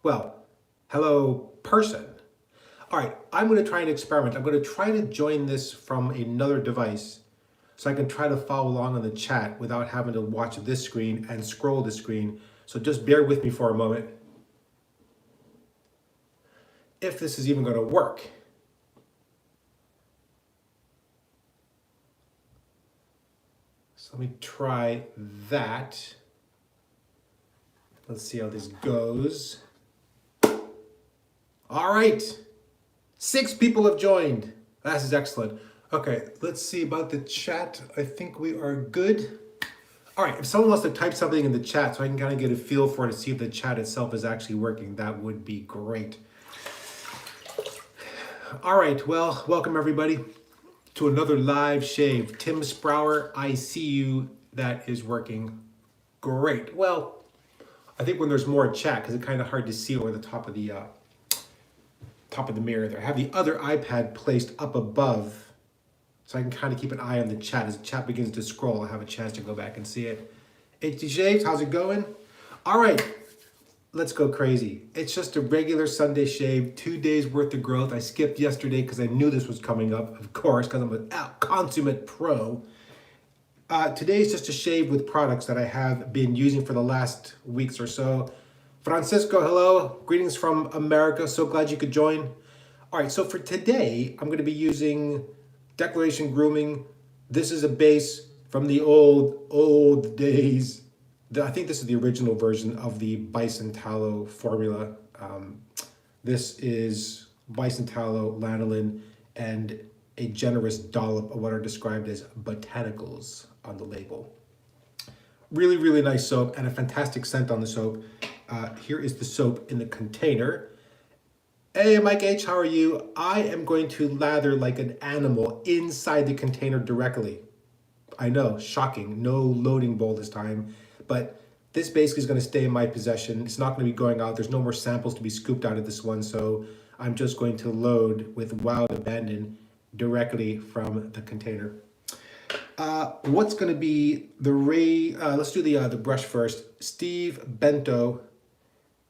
Well, hello person. All right, I'm going to try an experiment. I'm going to try to join this from another device so I can try to follow along on the chat without having to watch this screen and scroll the screen. So just bear with me for a moment. If this is even going to work. So let me try that. Let's see how this goes. All right. 6 people have joined. That is excellent. Okay, let's see about the chat. I think we are good. All right, if someone wants to type something in the chat so I can kind of get a feel for it to see if the chat itself is actually working, that would be great. All right, well, welcome everybody to another live shave. Tim Sprower, I see you. That is working great. Well, I think when there's more chat, because it's kind of hard to see over the top of the mirror there. I have the other iPad placed up above so I can kind of keep an eye on the chat. As the chat begins to scroll, I'll have a chance to go back and see it. HD Shaves, how's it going? All right, let's go crazy. It's just a regular Sunday shave, 2 days worth of growth. I skipped yesterday because I knew this was coming up, of course, because I'm a consummate pro. Today's just a shave with products that I have been using for the last weeks or so. Francisco, hello. Greetings from America. So glad you could join. All right, so for today, I'm going to be using Declaration Grooming. This is a base from the old days. I think this is the original version of the Bison Tallow formula. This is Bison Tallow, lanolin, and a generous dollop of what are described as botanicals on the label. Really, really nice soap and a fantastic scent on the soap. Here is the soap in the container. Hey, Mike H, how are you? I am going to lather like an animal inside the container directly. I know, shocking, no loading bowl this time, but this basically is going to stay in my possession. It's not going to be going out. There's no more samples to be scooped out of this one, so I'm just going to load with wild abandon directly from the container. What's going to be the let's do the brush first. Steve Bento.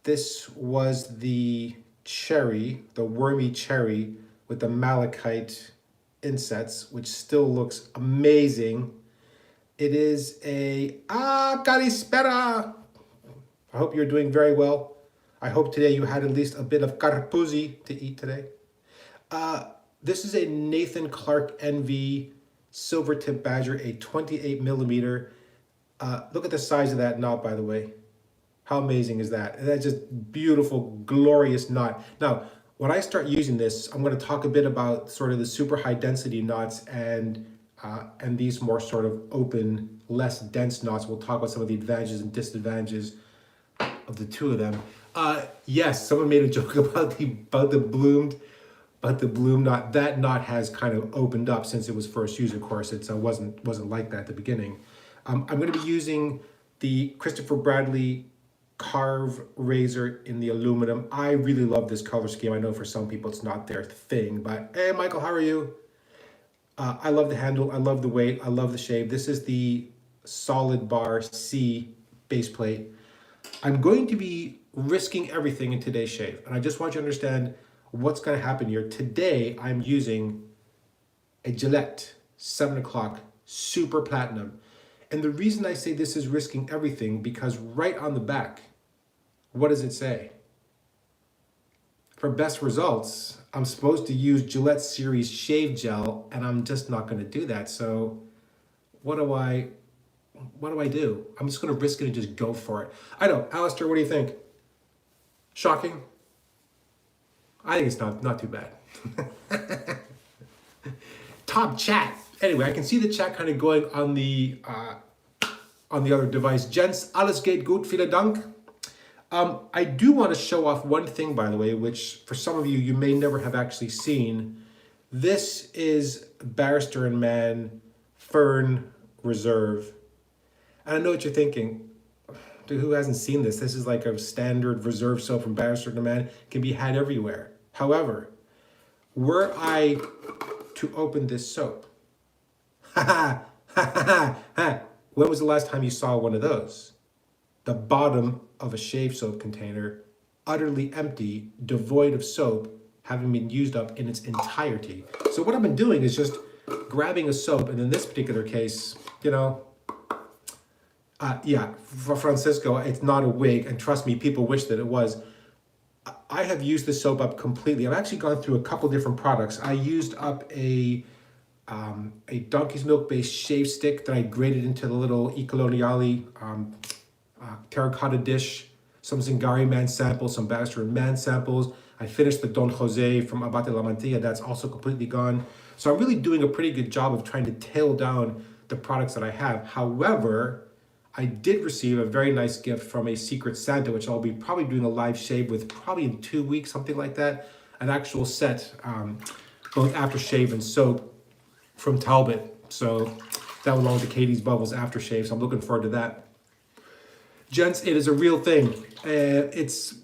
This was the cherry, the wormy cherry with the malachite insets, which still looks amazing. It is a carispera. I hope you're doing very well. I hope today you had at least a bit of carpuzzi to eat today. This is a Nathan Clark NV Silver Tip Badger, a 28 millimeter. Look at the size of that knot, by the way. How amazing is that? That's just beautiful, glorious knot. Now, when I start using this, I'm going to talk a bit about sort of the super high density knots and these more sort of open, less dense knots. We'll talk about some of the advantages and disadvantages of the two of them. Yes, someone made a joke about the bloom knot. That knot has kind of opened up since it was first used. Of course, it wasn't like that at the beginning. I'm going to be using the Christopher Bradley Carve razor in the aluminum. I really love this color scheme. I know for some people it's not their thing, but hey, Michael, how are you? I love the handle. I love the weight. I love the shave. This is the Solid Bar C base plate. I'm going to be risking everything in today's shave, and I just want you to understand what's going to happen here. Today, I'm using a Gillette 7 o'clock Super Platinum. And the reason I say this is risking everything, because right on the back, what does it say? For best results, I'm supposed to use Gillette Series Shave Gel, and I'm just not going to do that. So what do I do? I'm just going to risk it and just go for it. I know. Alistair, what do you think? Shocking? I think it's not too bad. Top chat. Anyway, I can see the chat kind of going on the other device. Gents, alles geht gut, vielen Dank. I do want to show off one thing, by the way, which for some of you may never have actually seen. This is Barrister & Mann Fern Reserve. And I know what you're thinking. Dude, who hasn't seen this? This is like a standard reserve soap from Barrister & Mann. It can be had everywhere. However, were I to open this soap, when was the last time you saw one of those? The bottom of a shave soap container utterly empty, devoid of soap, having been used up in its entirety. So what I've been doing is just grabbing a soap, and in this particular case, you know, yeah, for Francisco, it's not a wig, and trust me, people wish that it was. I have used the soap up completely. I've actually gone through a couple different products. I used up a donkey's milk based shave stick that I grated into the little E. Coloniale terracotta dish, some Zingari man samples, some Bannister and Man samples. I finished the Don Jose from Abate La Mantilla. That's also completely gone. So I'm really doing a pretty good job of trying to tail down the products that I have. However, I did receive a very nice gift from a Secret Santa, which I'll be probably doing a live shave with probably in 2 weeks, something like that. An actual set, both aftershave and soap from Talbot. So that will belong to Katie's Bubbles aftershave. So I'm looking forward to that. Gents, it is a real thing. It's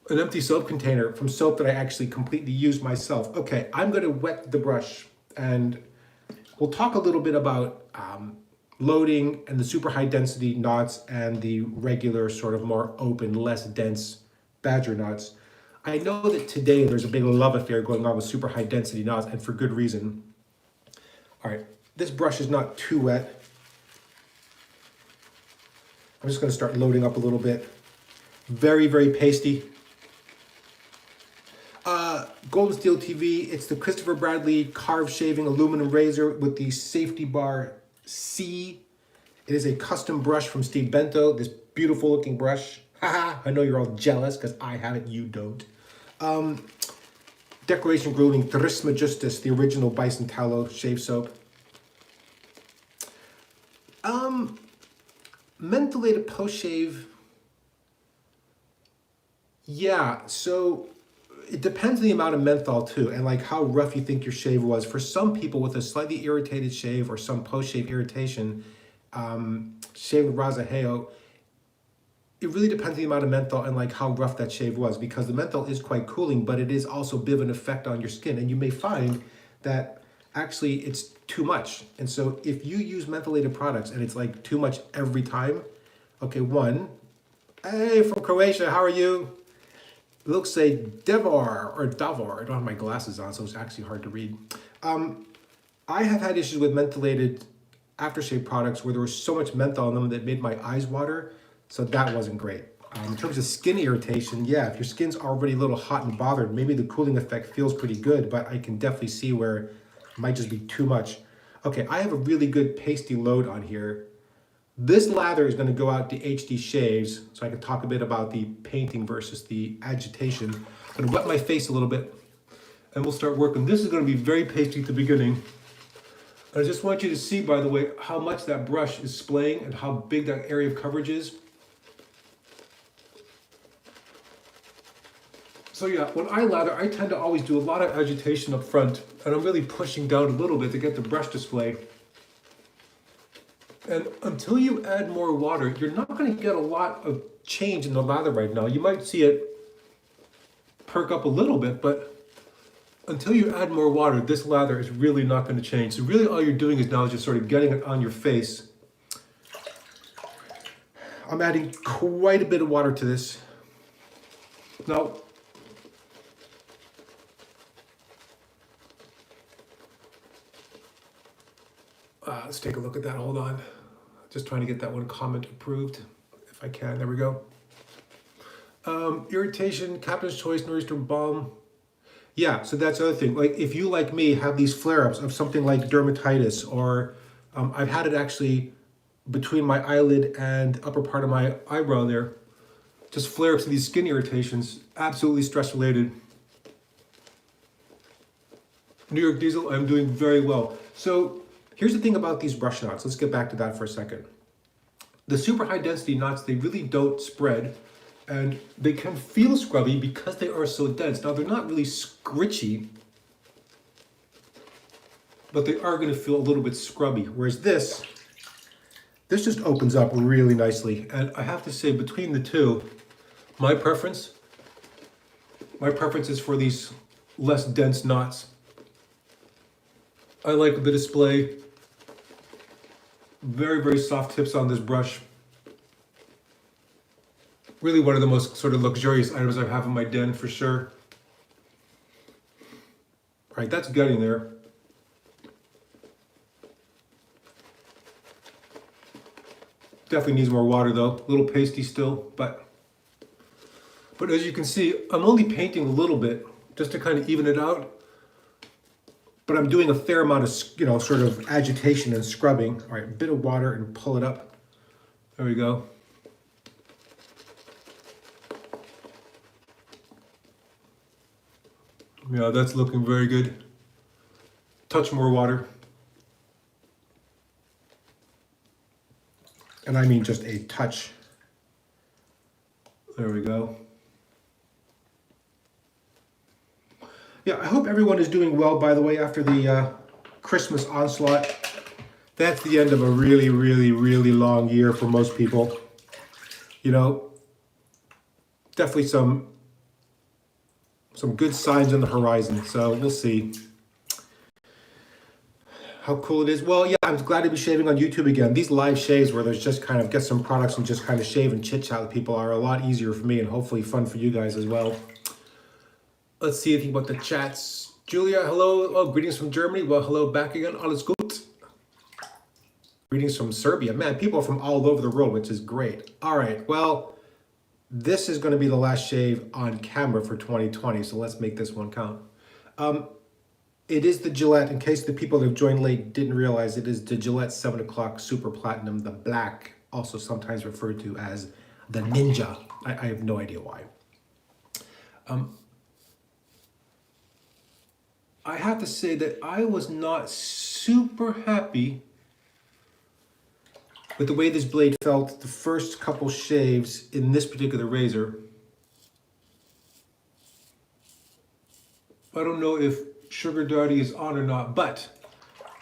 an empty soap container from soap that I actually completely used myself. Okay, I'm going to wet the brush, and we'll talk a little bit about loading and the super high density knots and the regular sort of more open, less dense badger knots. I know that today there's a big love affair going on with super high density knots, and for good reason. All right, this brush is not too wet. I'm just going to start loading up a little bit. Very, very pasty. Golden Steel TV, it's the Christopher Bradley carved shaving aluminum razor with the safety bar C. It is a custom brush from Steve Bento, this beautiful looking brush. Haha, I know you're all jealous because I have it, you don't. Decoration Grooming Trismegistus, the original bison tallow shave soap. Mentholated post-shave. Yeah, so it depends on the amount of menthol too, and like how rough you think your shave was. For some people with a slightly irritated shave or some post-shave irritation, shave with Razaheo, it really depends on the amount of menthol and like how rough that shave was, because the menthol is quite cooling, but it is also a bit of an effect on your skin, and you may find that actually it's too much. And so if you use mentholated products and it's like too much every time, okay, one, hey, from Croatia, how are you? Looks like Devor or Davor. I don't have my glasses on, so it's actually hard to read. I have had issues with mentholated aftershave products where there was so much menthol in them that made my eyes water, so that wasn't great. In terms of skin irritation, yeah, if your skin's already a little hot and bothered, maybe the cooling effect feels pretty good, but I can definitely see where it might just be too much. Okay, I have a really good pasty load on here. This lather is going to go out to HD Shaves, so I can talk a bit about the painting versus the agitation. I'm going to wet my face a little bit, and we'll start working. This is going to be very pasty at the beginning. And I just want you to see, by the way, how much that brush is splaying and how big that area of coverage is. So yeah, when I lather, I tend to always do a lot of agitation up front, and I'm really pushing down a little bit to get the brush display. And until you add more water, you're not going to get a lot of change in the lather right now. You might see it perk up a little bit, but until you add more water, this lather is really not going to change. So really all you're doing is now just sort of getting it on your face. I'm adding quite a bit of water to this. Now, let's take a look at that. Hold on. Just trying to get that one comment approved, if I can. There we go. Irritation, Captain's Choice, Nor'easter Balm. Yeah, so that's the other thing. Like, if you, like me, have these flare-ups of something like dermatitis, or I've had it actually between my eyelid and upper part of my eyebrow there, just flare-ups of these skin irritations, absolutely stress-related. New York Diesel, I'm doing very well. So here's the thing about these brush knots. Let's get back to that for a second. The super high density knots, they really don't spread, and they can feel scrubby because they are so dense. Now, they're not really scritchy, but they are going to feel a little bit scrubby. Whereas this just opens up really nicely. And I have to say, between the two, my preference is for these less dense knots. I like the display. Very, very soft tips on this brush. Really one of the most sort of luxurious items I have in my den for sure. All right, that's getting there. Definitely needs more water though. A little pasty still, but as you can see, I'm only painting a little bit just to kind of even it out. But I'm doing a fair amount of, sort of agitation and scrubbing. All right, a bit of water and pull it up. There we go. Yeah, that's looking very good. Touch more water. And I mean just a touch. There we go. Yeah, I hope everyone is doing well, by the way, after the Christmas onslaught. That's the end of a really, really, really long year for most people. You know, definitely some good signs on the horizon, so we'll see how cool it is. Well, yeah, I'm glad to be shaving on YouTube again. These live shaves where there's just kind of get some products and just kind of shave and chit-chat with people are a lot easier for me and hopefully fun for you guys as well. Let's see anything about the chats. Julia, hello. Oh, greetings from Germany. Well, hello back again. Alles gut. Greetings from Serbia. Man, people are from all over the world, which is great. All right, well, this is going to be the last shave on camera for 2020, so let's make this one count. It is the Gillette, in case the people that have joined late didn't realize, it is the Gillette 7 o'clock Super Platinum, the black, also sometimes referred to as the Ninja. I have no idea why. I have to say that I was not super happy with the way this blade felt the first couple shaves in this particular razor. I don't know if Sugar Daddy is on or not, but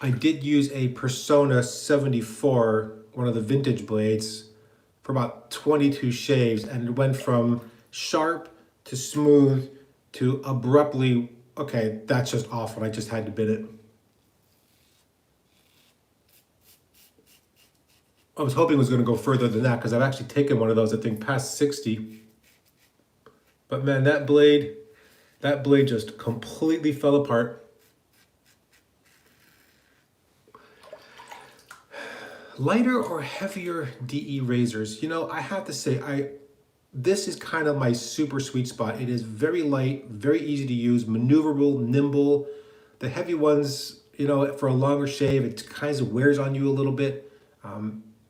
I did use a Persona 74, one of the vintage blades, for about 22 shaves, and it went from sharp to smooth to abruptly, okay, that's just awful, I just had to bid it. I was hoping it was going to go further than that because I've actually taken one of those, I think, past 60. But man, that blade just completely fell apart. Lighter or heavier DE razors? You know, I have to say, this is kind of my super sweet spot. It is very light, very easy to use, maneuverable, nimble. The heavy ones, you know, for a longer shave, it kind of wears on you a little bit.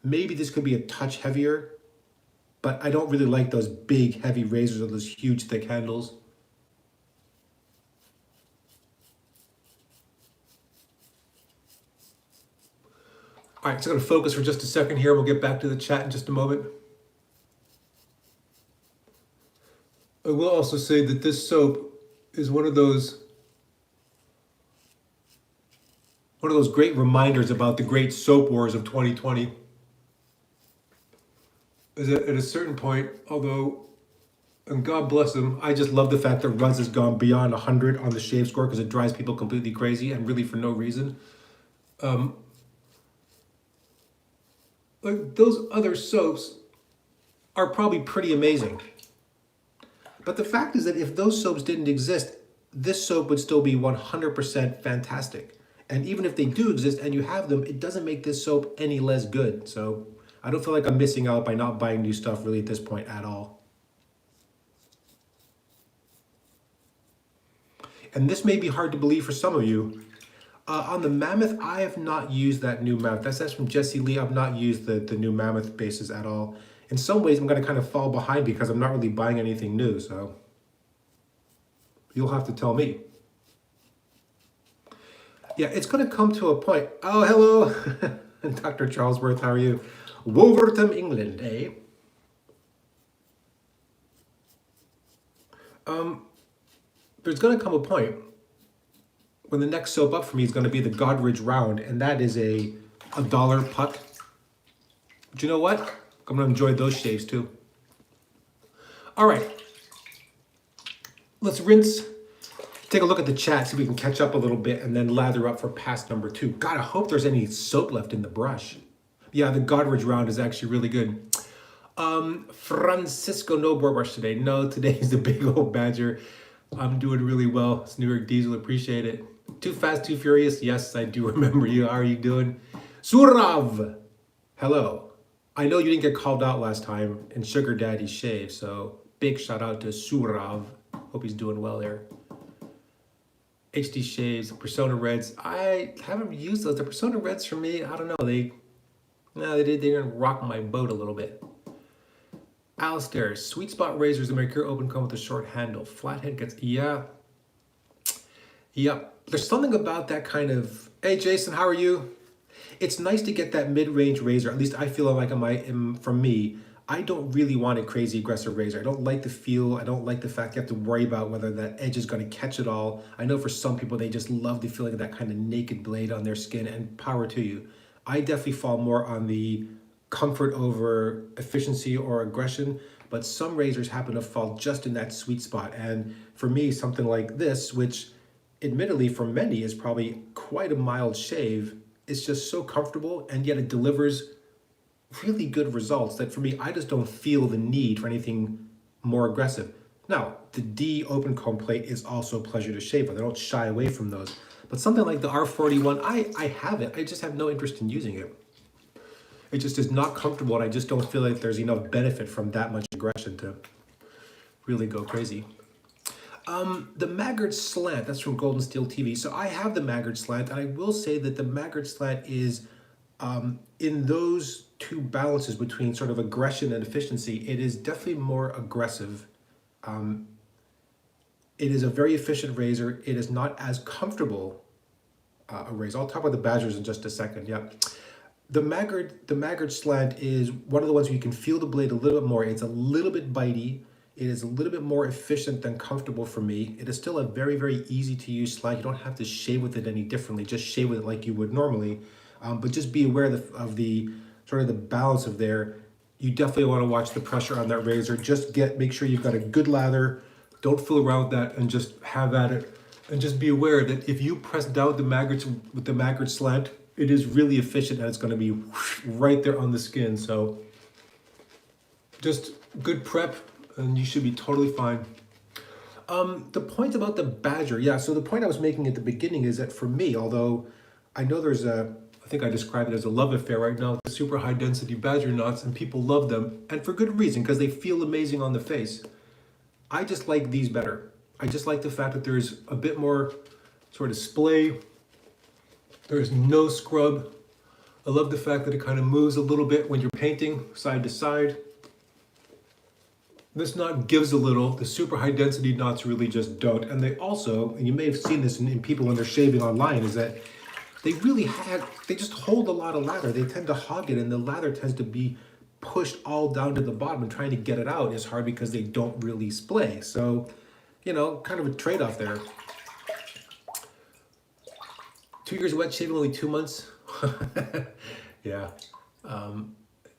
Maybe this could be a touch heavier, but I don't really like those big, heavy razors with those huge, thick handles. All right, so I'm gonna focus for just a second here. We'll get back to the chat in just a moment. I will also say that this soap is one of those great reminders about the great soap wars of 2020. Is that at a certain point, although, and God bless him, I just love the fact that Ruz has gone beyond 100 on the shave score because it drives people completely crazy and really for no reason. Like those other soaps are probably pretty amazing. But the fact is that if those soaps didn't exist, this soap would still be 100% fantastic. And even if they do exist and you have them, it doesn't make this soap any less good. So I don't feel like I'm missing out by not buying new stuff really at this point at all. And this may be hard to believe for some of you. On the Mammoth, I have not used that new Mammoth. That's from Jesse Lee. I've not used the new Mammoth bases at all. In some ways, I'm going to kind of fall behind because I'm not really buying anything new. So you'll have to tell me. Yeah, it's going to come to a point. Oh, hello. Dr. Charlesworth, how are you? Wolverhampton, England, eh? There's going to come a point when the next soap up for me is going to be the Godridge Round, and that is a $1 puck. But you know what? I'm going to enjoy those shaves too. All right. Let's rinse. Take a look at the chat, see if we can catch up a little bit, and then lather up for pass number 2. God, I hope there's any soap left in the brush. Yeah, the Godridge Round is actually really good. Francisco, no board brush today. No, today's the big old badger. I'm doing really well. It's New York Diesel, appreciate it. Too Fast, Too Furious. Yes, I do remember you. How are you doing? Surav, hello. I know you didn't get called out last time in Sugar Daddy Shave, so big shout out to Surav. Hope he's doing well there. HD Shaves, Persona Reds. I haven't used those. The Persona Reds for me, I don't know. They didn't rock my boat a little bit. Alistair, sweet spot razors, the Mercure Open come with a short handle. Flathead gets, yeah. Yep. There's something about that kind of, hey Jason, how are you? It's nice to get that mid-range razor. At least I feel like for me, I don't really want a crazy aggressive razor. I don't like the feel. I don't like the fact you have to worry about whether that edge is going to catch it all. I know for some people, they just love the feeling of that kind of naked blade on their skin, and power to you. I definitely fall more on the comfort over efficiency or aggression, but some razors happen to fall just in that sweet spot. And for me, something like this, which admittedly for many is probably quite a mild shave, is just so comfortable, and yet it delivers really good results that for me, I just don't feel the need for anything more aggressive. Now, the D open comb plate is also a pleasure to shave with. I don't shy away from those. But something like the R41, I have it. I just have no interest in using it. It just is not comfortable, and I just don't feel like there's enough benefit from that much aggression to really go crazy. The Maggard Slant, that's from Golden Steel TV. So I have the Maggard Slant, and I will say that the Maggard Slant is, in those two balances between sort of aggression and efficiency, it is definitely more aggressive. It is a very efficient razor. It is not as comfortable a razor. I'll talk about the Badgers in just a second, yeah. The Maggard Slant is one of the ones where you can feel the blade a little bit more. It's a little bit bitey. It is a little bit more efficient than comfortable for me. It is still a very, very easy to use slant. You don't have to shave with it any differently. Just shave with it like you would normally. But just be aware of the sort of the balance of there. You definitely want to watch the pressure on that razor. Just make sure you've got a good lather. Don't fool around with that, and just have at it. And just be aware that if you press down with the Maggard Slant, it is really efficient, and it's going to be right there on the skin. So just good prep, and you should be totally fine. The point about the Badger, yeah, so the point I was making at the beginning is that for me, although I know I think I described it as a love affair right now, the super high density Badger knots, and people love them, and for good reason, because they feel amazing on the face. I just like these better. I just like the fact that there's a bit more sort of splay. There's no scrub. I love the fact that it kind of moves a little bit when you're painting side to side. This knot gives a little. The super high density knots really just don't. And they also, and you may have seen this in people when they're shaving online, is that they just hold a lot of lather. They tend to hog it, and the lather tends to be pushed all down to the bottom, and trying to get it out is hard because they don't really splay. So, kind of a trade-off there. 2 years of wet shaving, only 2 months. Yeah.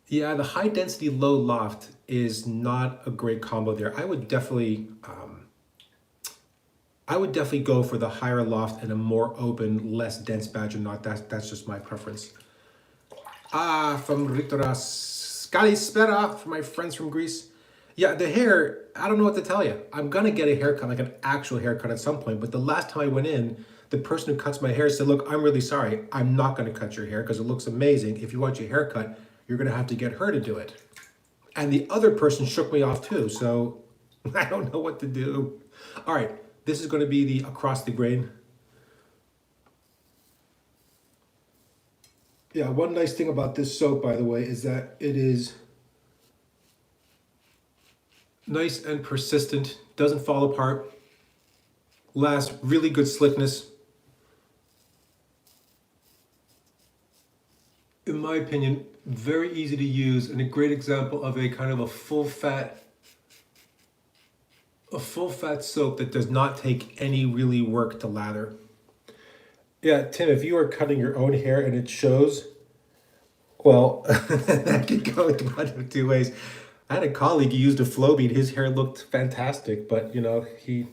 Yeah, the high density, low loft is not a great combo there. I would definitely go for the higher loft and a more open, less dense Badger knot. That's just my preference. From Ritoras, Kalispera, for my friends from Greece. Yeah, the hair, I don't know what to tell you. I'm gonna get a haircut, like an actual haircut at some point, but the last time I went in, the person who cuts my hair said, look, I'm really sorry. I'm not gonna cut your hair because it looks amazing. If you want your hair cut, you're gonna have to get her to do it. And the other person shook me off too, so I don't know what to do. All right, this is gonna be the across the grain. Yeah, one nice thing about this soap, by the way, is that it is nice and persistent, doesn't fall apart, lasts really good slickness. In my opinion, very easy to use, and a great example of a kind of a full fat soap that does not take any really work to lather. Yeah, Tim, if you are cutting your own hair and it shows, well, that could go in one of two ways. I had a colleague who used a flow bead. His hair looked fantastic, but he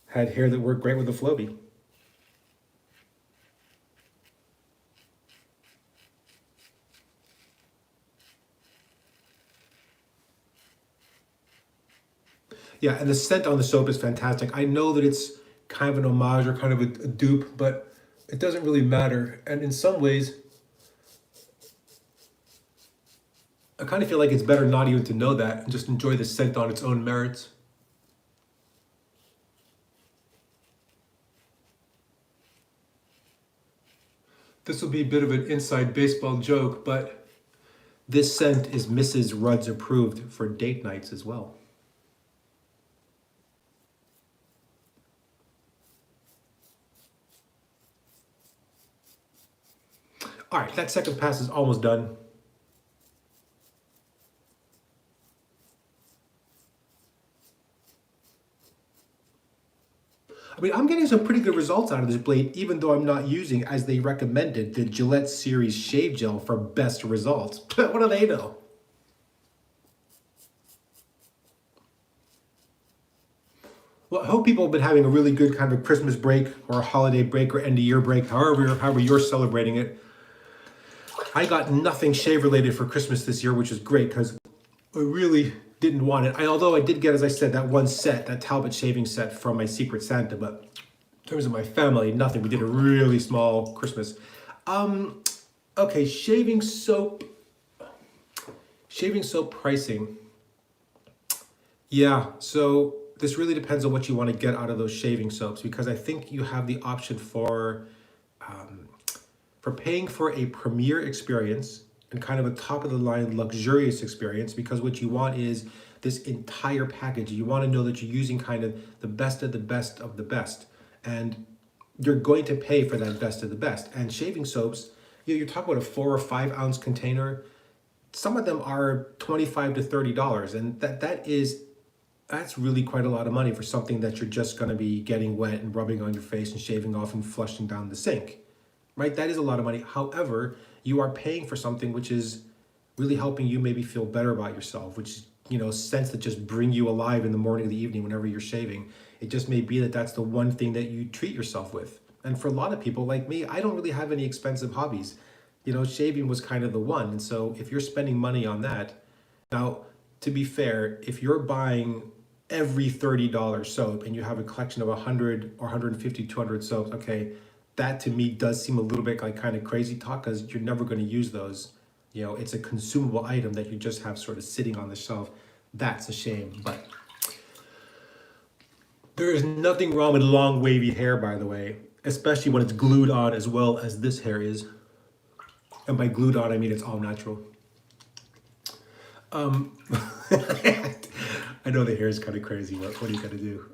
had hair that worked great with a flow bead. Yeah, and the scent on the soap is fantastic. I know that it's kind of an homage or kind of a dupe, but it doesn't really matter. And in some ways, I kind of feel like it's better not even to know that and just enjoy the scent on its own merits. This will be a bit of an inside baseball joke, but this scent is Mrs. Rudd's approved for date nights as well. All right, that second pass is almost done. I mean, I'm getting some pretty good results out of this blade, even though I'm not using, as they recommended, the Gillette Series Shave Gel for best results. What do they know? Well, I hope people have been having a really good kind of a Christmas break or a holiday break or end of year break, however you're celebrating it. I got nothing shave related for Christmas this year, which is great because I really didn't want it. Although I did get, as I said, that one set, that Talbot shaving set from my Secret Santa, but in terms of my family, nothing. We did a really small Christmas. Okay, shaving soap pricing. Yeah, so this really depends on what you want to get out of those shaving soaps, because I think you have the option for paying for a premier experience and kind of a top of the line luxurious experience, because what you want is this entire package. You want to know that you're using kind of the best of the best of the best, and you're going to pay for that best of the best. And shaving soaps, you're talking about a 4 or 5 ounce container. Some of them are $25 to $30, and that's really quite a lot of money for something that you're just going to be getting wet and rubbing on your face and shaving off and flushing down the sink, right? That is a lot of money. However, you are paying for something which is really helping you maybe feel better about yourself, which, scents that just bring you alive in the morning or the evening whenever you're shaving. It just may be that that's the one thing that you treat yourself with. And for a lot of people like me, I don't really have any expensive hobbies. Shaving was kind of the one. And so if you're spending money on that, now, to be fair, if you're buying every $30 soap and you have a collection of 100 or 150, 200 soaps, okay, that to me does seem a little bit like kind of crazy talk, because you're never going to use those. It's a consumable item that you just have sort of sitting on the shelf. That's a shame. But there is nothing wrong with long wavy hair, by the way, especially when it's glued on as well as this hair is. And by glued on, I mean it's all natural. I know the hair is kind of crazy. What are you going to do?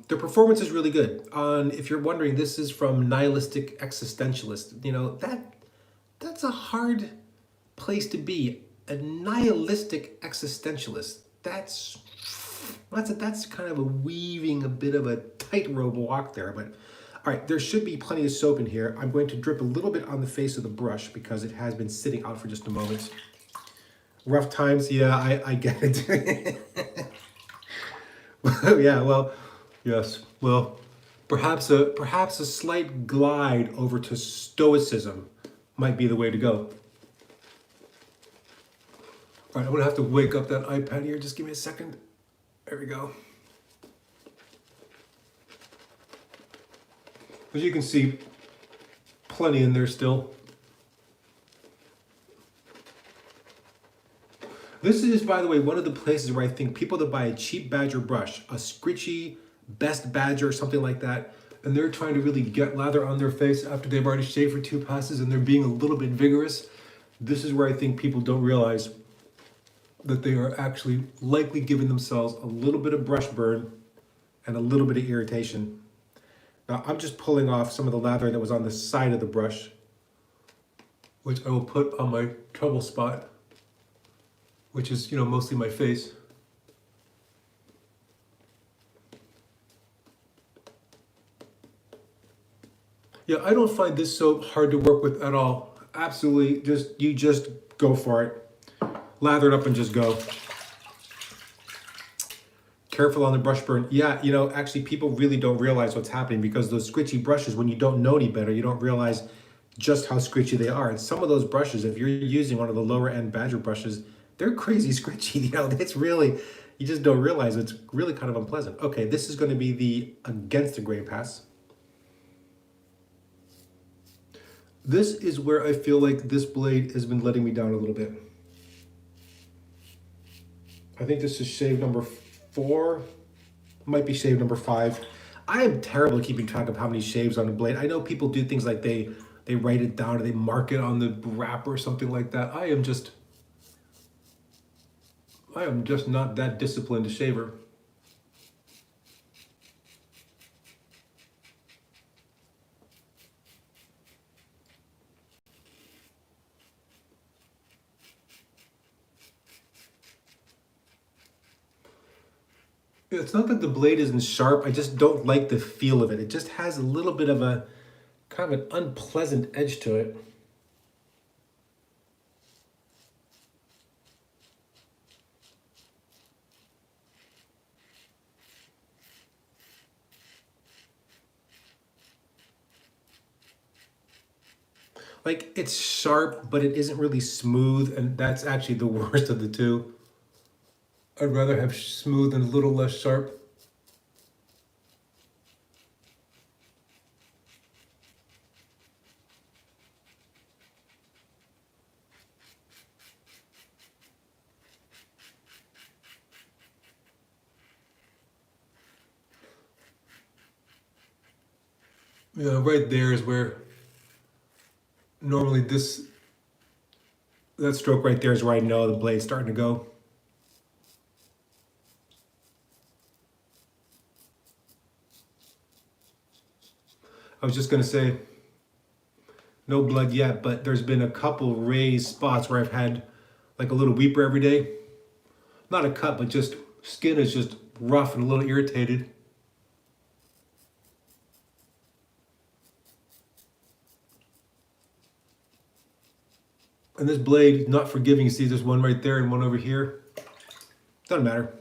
The performance is really good. If you're wondering, this is from Nihilistic Existentialist. That's a hard place to be. A nihilistic existentialist. That's kind of a weaving a bit of a tightrope walk there. But all right, there should be plenty of soap in here. I'm going to drip a little bit on the face of the brush because it has been sitting out for just a moment. Rough times, yeah, I get it. Yeah, well, yes. Well, perhaps a slight glide over to stoicism might be the way to go. All right, I'm gonna have to wake up that iPad here. Just give me a second. There we go. As you can see, plenty in there still. This is, by the way, one of the places where I think people that buy a cheap Badger brush, a Scritchy Best Badger or something like that, and they're trying to really get lather on their face after they've already shaved for 2 passes and they're being a little bit vigorous, this is where I think people don't realize that they are actually likely giving themselves a little bit of brush burn and a little bit of irritation. Now, I'm just pulling off some of the lather that was on the side of the brush, which I will put on my trouble spot, which is, mostly my face. Yeah, I don't find this soap hard to work with at all. Absolutely, you just go for it. Lather it up and just go. Careful on the brush burn. Yeah, actually people really don't realize what's happening, because those squishy brushes, when you don't know any better, you don't realize just how squishy they are. And some of those brushes, if you're using one of the lower end Badger brushes, they're crazy squishy. It's really, You just don't realize it's really kind of unpleasant. Okay, this is going to be the against the grain pass. This is where I feel like this blade has been letting me down a little bit. I think this is shave number 4. Might be shave number 5. I am terrible at keeping track of how many shaves on the blade. I know people do things like they write it down or they mark it on the wrapper or something like that. I am just not that disciplined a shaver. It's not that the blade isn't sharp, I just don't like the feel of it. It just has a little bit of a kind of an unpleasant edge to it. Like, it's sharp, but it isn't really smooth, and that's actually the worst of the two. I'd rather have smooth and a little less sharp. Yeah, right there is where normally that stroke right there is where I know the blade's starting to go. I was just gonna say, no blood yet, but there's been a couple raised spots where I've had like a little weeper every day. Not a cut, but just skin is just rough and a little irritated. And this blade, not forgiving. You see there's one right there and one over here. Doesn't matter.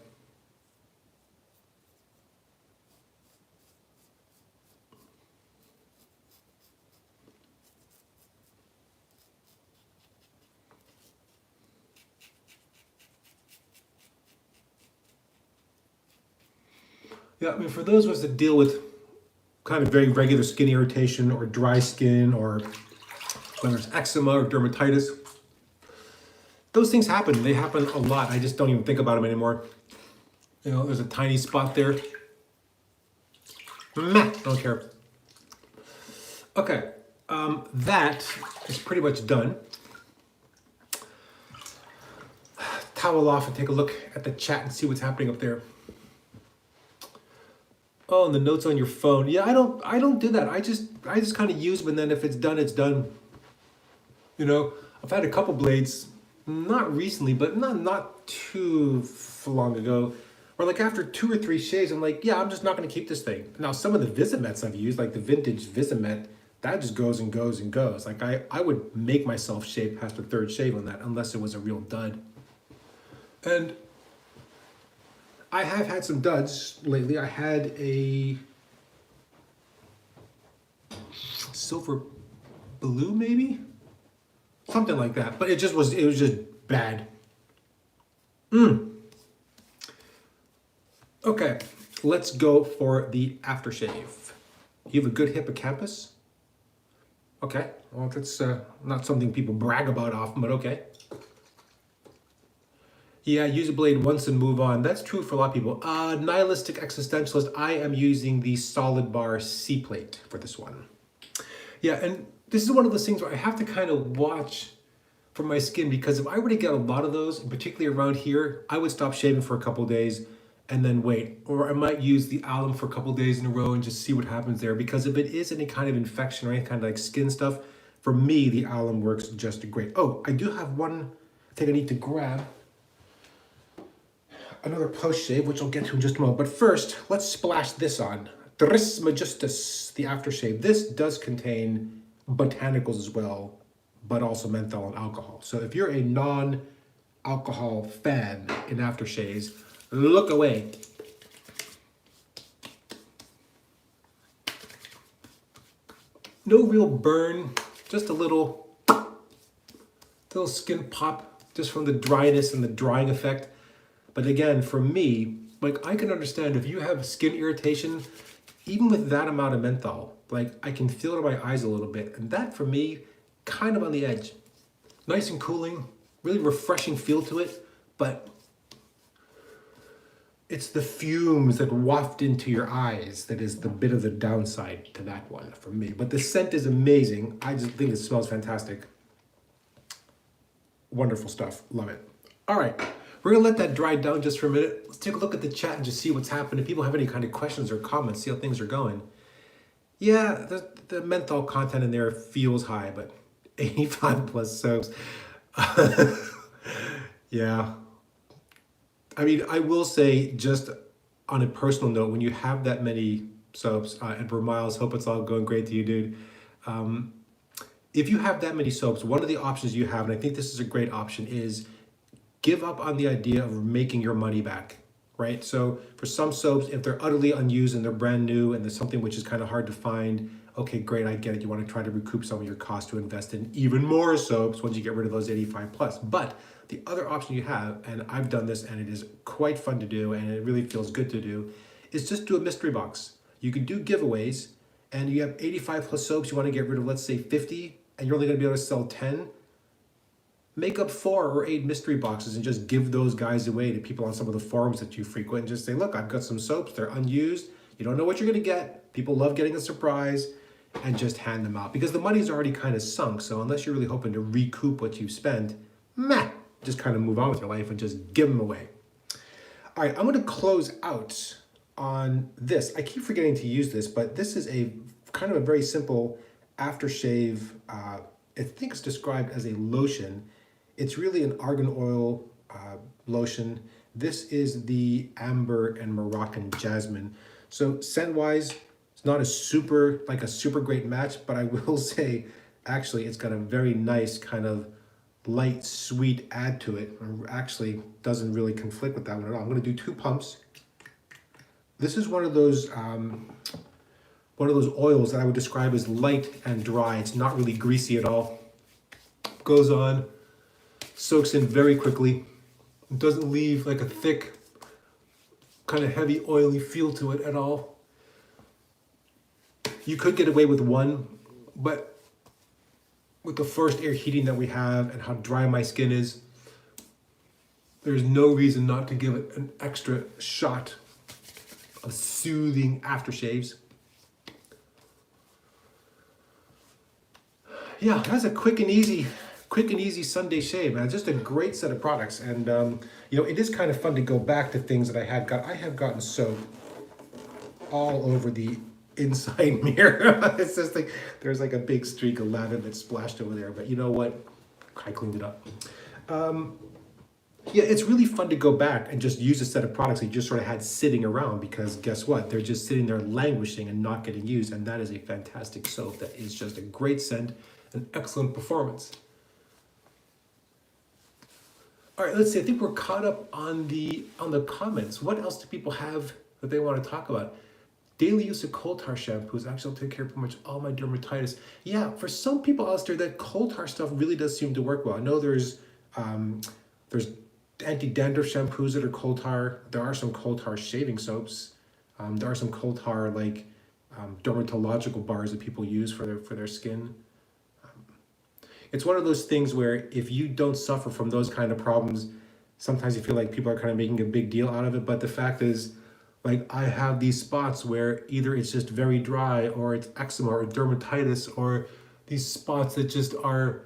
Yeah, I mean, for those of us that deal with kind of very regular skin irritation or dry skin, or whether it's eczema or dermatitis, those things happen. They happen a lot. I just don't even think about them anymore. You know, there's a tiny spot there. Meh, don't care. Okay, that is pretty much done. Towel off and take a look at the chat and see what's happening up there. Oh, and the notes on your phone. Yeah, I don't do that. I just kind of use them, and then if it's done, it's done. You know, I've had a couple blades, not recently, but not too long ago, where like after 2 or 3 shaves, I'm like, yeah, I'm just not going to keep this thing. Now, some of the Visimets I've used, like the vintage Visimet, that just goes and goes and goes. Like I would make myself shave past the 3rd shave on that, unless it was a real dud. And I have had some duds lately. I had a silver blue, maybe? Something like that. But it was just bad. Okay, let's go for the aftershave. You have a good hippocampus? Okay, well, that's not something people brag about often, but okay. Yeah, use a blade once and move on. That's true for a lot of people. Nihilistic existentialist, I am using the solid bar C plate for this one. Yeah, and this is one of those things where I have to kind of watch for my skin, because if I were to get a lot of those, and particularly around here, I would stop shaving for a couple of days and then wait. Or I might use the alum for a couple of days in a row and just see what happens there. Because if it is any kind of infection or any kind of like skin stuff, for me, the alum works just great. Oh, I do have one thing I need to grab. Another post shave, which I'll get to in just a moment. But first, let's splash this on. Trismegistus, the aftershave. This does contain botanicals as well, but also menthol and alcohol. So if you're a non-alcohol fan in aftershaves, look away. No real burn, just a little skin pop, just from the dryness and the drying effect. But again, for me, like I can understand if you have skin irritation, even with that amount of menthol, like I can feel it in my eyes a little bit. And that for me, kind of on the edge. Nice and cooling, really refreshing feel to it, but it's the fumes that waft into your eyes that is the bit of the downside to that one for me. But the scent is amazing. I just think it smells fantastic. Wonderful stuff. Love it. All right. We're going to let that dry down just for a minute. Let's take a look at the chat and just see what's happening. If people have any kind of questions or comments, see how things are going. Yeah, the menthol content in there feels high, but 85 plus soaps. Yeah. I mean, I will say just on a personal note, when you have that many soaps, Edward Miles, hope it's all going great to you, dude. If you have that many soaps, one of the options you have, and I think this is a great option, is give up on the idea of making your money back, right? So for some soaps, if they're utterly unused and they're brand new and there's something which is kind of hard to find, okay, great, I get it. You want to try to recoup some of your cost to invest in even more soaps once you get rid of those 85 plus. But the other option you have, and I've done this and it is quite fun to do and it really feels good to do, is just do a mystery box. You can do giveaways and you have 85 plus soaps, you want to get rid of, let's say 50, and you're only going to be able to sell 10. Make up 4 or 8 mystery boxes and just give those guys away to people on some of the forums that you frequent and just say, look, I've got some soaps, they're unused. You don't know what you're going to get. People love getting a surprise, and just hand them out because the money's already kind of sunk. So unless you're really hoping to recoup what you've spent, just kind of move on with your life and just give them away. All right, I'm going to close out on this. I keep forgetting to use this, but this is a kind of a very simple aftershave. I think it's described as a lotion. It's really an argan oil lotion. This is the Amber and Moroccan Jasmine. So scent-wise, it's not a super great match, but I will say, actually, it's got a very nice kind of light, sweet add to it. It actually doesn't really conflict with that one at all. I'm going to do 2 pumps. This is one of those oils that I would describe as light and dry. It's not really greasy at all. Goes on, soaks in very quickly. It doesn't leave like a thick, kind of heavy, oily feel to it at all. You could get away with 1, but with the forced air heating that we have and how dry my skin is, there's no reason not to give it an extra shot of soothing aftershaves. Yeah, that's a quick and easy Sunday shave, man. Just a great set of products. And it is kind of fun to go back to things that I have gotten soap all over the inside mirror. It's just like there's like a big streak of lather that's splashed over there, but you know what? I cleaned it up. Yeah, it's really fun to go back and just use a set of products that you just sort of had sitting around, because guess what? They're just sitting there languishing and not getting used, and that is a fantastic soap that is just a great scent and excellent performance. All right, let's see. I think we're caught up on the comments. What else do people have that they want to talk about? Daily use of coal tar shampoos actually will take care of pretty much all my dermatitis. Yeah, for some people out there, that coal tar stuff really does seem to work well. I know there's anti-dandruff shampoos that are coal tar. There are some coal tar shaving soaps. There are some coal tar dermatological bars that people use for their skin. It's one of those things where if you don't suffer from those kind of problems, sometimes you feel like people are kind of making a big deal out of it. But the fact is, like, I have these spots where either it's just very dry, or it's eczema or dermatitis, or these spots that just are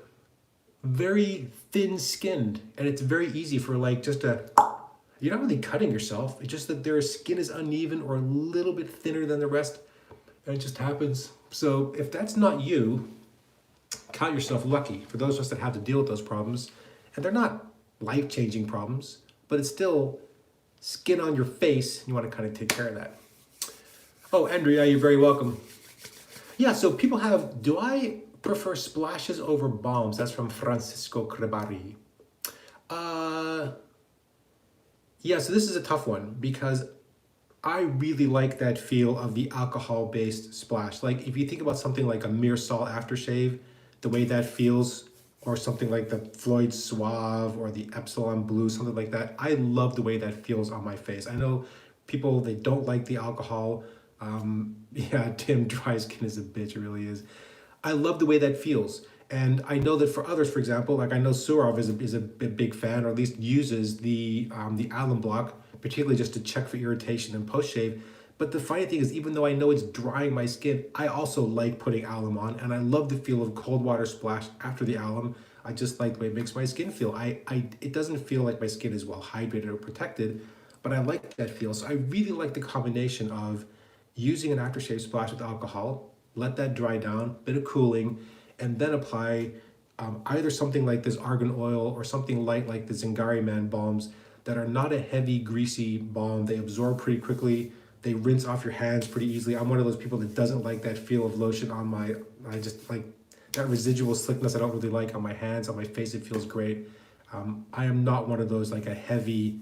very thin-skinned, and it's very easy for you're not really cutting yourself. It's just that their skin is uneven or a little bit thinner than the rest, and it just happens. So if that's not you, count yourself lucky. For those of us that have to deal with those problems, and they're not life-changing problems, but it's still skin on your face, you want to kind of take care of that. Oh, Andrea, you're very welcome. Yeah, so people have, do I prefer splashes over balms? That's from Francisco Crebari. Yeah, so this is a tough one because I really like that feel of the alcohol-based splash. Like if you think about something like a Mearsal aftershave, the way that feels, or something like the Floyd Suave or the Epsilon Blue, something like that. I love the way that feels on my face. I know people, they don't like the alcohol. Yeah, Tim, dry skin is a bitch, it really is. I love the way that feels. And I know that for others, for example, like I know Surov is a big fan, or at least uses the alum block, particularly just to check for irritation and post shave. But the funny thing is, even though I know it's drying my skin, I also like putting alum on, and I love the feel of cold water splash after the alum. I just like the way it makes my skin feel. It doesn't feel like my skin is well hydrated or protected, but I like that feel. So I really like the combination of using an aftershave splash with alcohol, let that dry down, bit of cooling, and then apply either something like this argan oil or something light like the Zingari Man balms that are not a heavy, greasy balm. They absorb pretty quickly. They rinse off your hands pretty easily. I'm one of those people that doesn't like that feel of lotion on my, I just like that residual slickness I don't really like on my hands, on my face, it feels great. I am not one of those like a heavy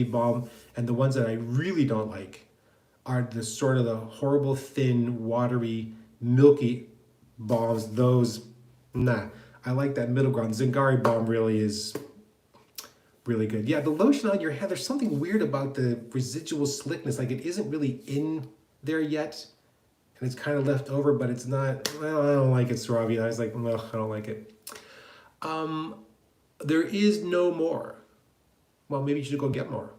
balm. And the ones that I really don't like are the sort of the horrible, thin, watery, milky balms. Those, nah. I like that middle ground. Zingari balm really is really good. Yeah, the lotion on your head, there's something weird about the residual slickness. Like it isn't really in there yet. And it's kind of left over, but it's not, well, I don't like it, Sarabi. I was like, no, I don't like it. There is no more. Well, maybe you should go get more.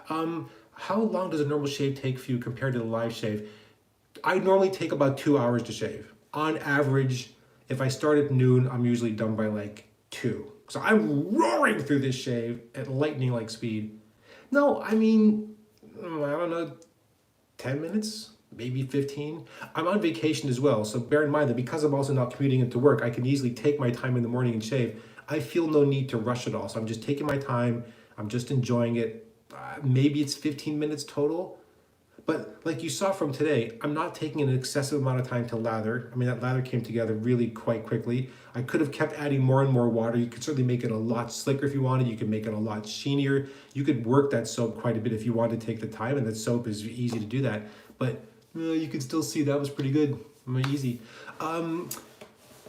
How long does a normal shave take for you compared to the live shave? I normally take about 2 hours to shave. On average, if I start at noon, I'm usually done by like 2. So I'm roaring through this shave at lightning like speed. No, I mean, I don't know, 10 minutes, maybe 15. I'm on vacation as well, so bear in mind that because I'm also not commuting into work, I can easily take my time in the morning and shave. I feel no need to rush at all, so I'm just taking my time, I'm just enjoying it. Maybe it's 15 minutes total, but like you saw from today, I'm not taking an excessive amount of time to lather. I mean, that lather came together really quite quickly. I could have kept adding more and more water. You could certainly make it a lot slicker if you wanted. You could make it a lot sheenier. You could work that soap quite a bit if you wanted to take the time, and that soap is easy to do that. But you can still see that was pretty good, easy.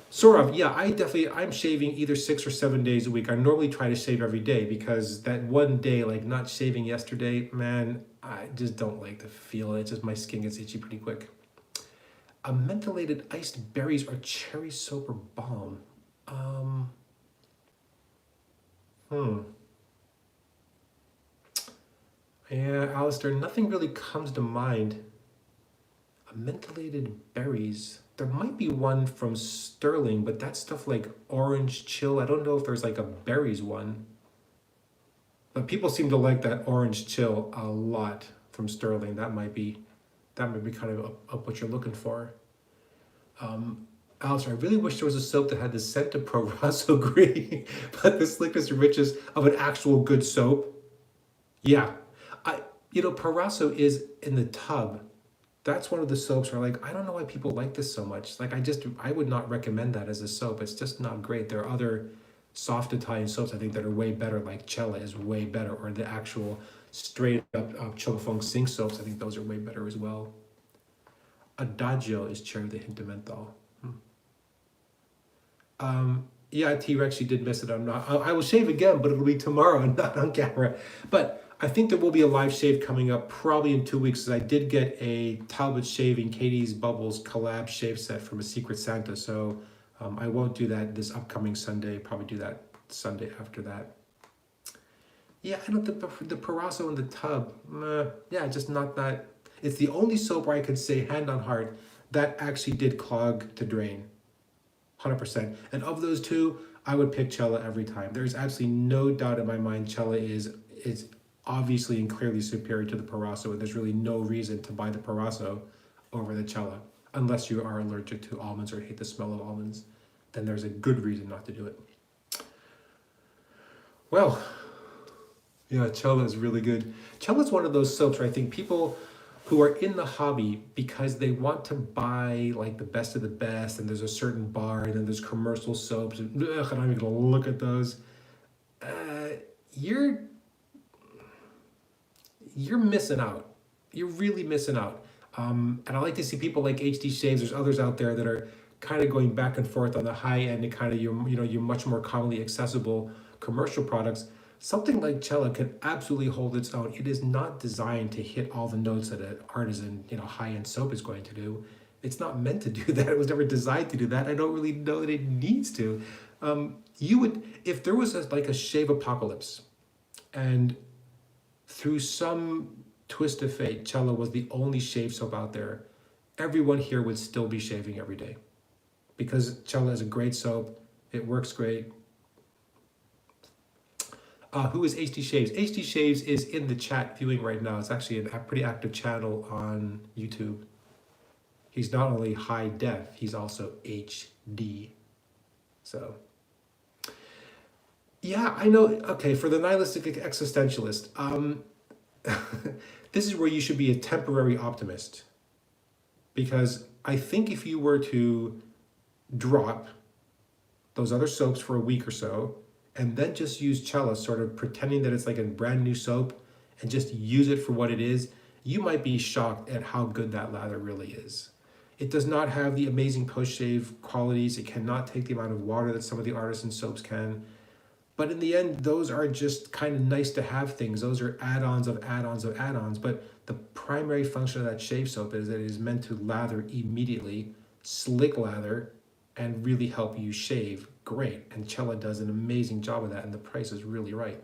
Sort of, yeah, I'm shaving either 6 or 7 days a week. I normally try to shave every day because that one day, like not shaving yesterday, man, I just don't like the feel. It's just my skin gets itchy pretty quick. A mentholated iced berries or cherry soap or balm. Yeah, Alistair, nothing really comes to mind. A mentholated berries. There might be one from Sterling, but that's stuff like orange chill. I don't know if there's like a berries one. But people seem to like that orange chill a lot from Sterling. That might be kind of up what you're looking for. Alistair, I really wish there was a soap that had the scent of Proraso Green, but the slickness and richness of an actual good soap. Yeah, Proraso is in the tub. That's one of the soaps where like, I don't know why people like this so much. Like I would not recommend that as a soap. It's just not great. There are other soft Italian soaps I think that are way better, like Cella is way better, or the actual straight up Chung Fung Sing soaps. I think those are way better as well. Adagio is cherry with a hint of menthol. Yeah, T-Rex, you did miss it. I will shave again, but it'll be tomorrow and not on camera. But I think there will be a live shave coming up probably in 2 weeks, as I did get a Talbot Shaving Katie's Bubbles collab shave set from a Secret Santa. So I won't do that this upcoming Sunday. Probably do that Sunday after that. Yeah, I don't, the Proraso in the tub, yeah, just not that. It's the only soap where I could say hand on heart that actually did clog to drain. 100%. And of those two, I would pick Cella every time. There's absolutely no doubt in my mind Cella is obviously and clearly superior to the Proraso, and there's really no reason to buy the Proraso over the Cella, unless you are allergic to almonds or hate the smell of almonds. Then there's a good reason not to do it. Well, yeah, Cella is really good. Cella is one of those soaps where I think people who are in the hobby because they want to buy like the best of the best, and there's a certain bar, and then there's commercial soaps, and I'm not even gonna look at those. You're missing out. You're really missing out. And I like to see people like HD Shaves. There's others out there that are kind of going back and forth on the high end and kind of your much more commonly accessible commercial products, something like Cella can absolutely hold its own. It is not designed to hit all the notes that an artisan, high-end soap is going to do. It's not meant to do that. It was never designed to do that. I don't really know that it needs to. You would, if there was like a shave apocalypse, and through some twist of fate, Cella was the only shave soap out there, everyone here would still be shaving every day, because Cella is a great soap. It works great. Who is HD Shaves? HD Shaves is in the chat viewing right now. It's actually a pretty active channel on YouTube. He's not only high def, he's also HD. So, yeah, I know. Okay, for the nihilistic existentialist, this is where you should be a temporary optimist. Because I think if you were to drop those other soaps for a week or so, and then just use Cella, sort of pretending that it's like a brand new soap, and just use it for what it is, you might be shocked at how good that lather really is. It does not have the amazing post-shave qualities. It cannot take the amount of water that some of the artisan soaps can. But in the end, those are just kind of nice to have things. Those are add-ons of add-ons of add-ons. But the primary function of that shave soap is that it is meant to lather immediately, slick lather, and really help you shave great. And Cella does an amazing job of that, and the price is really right.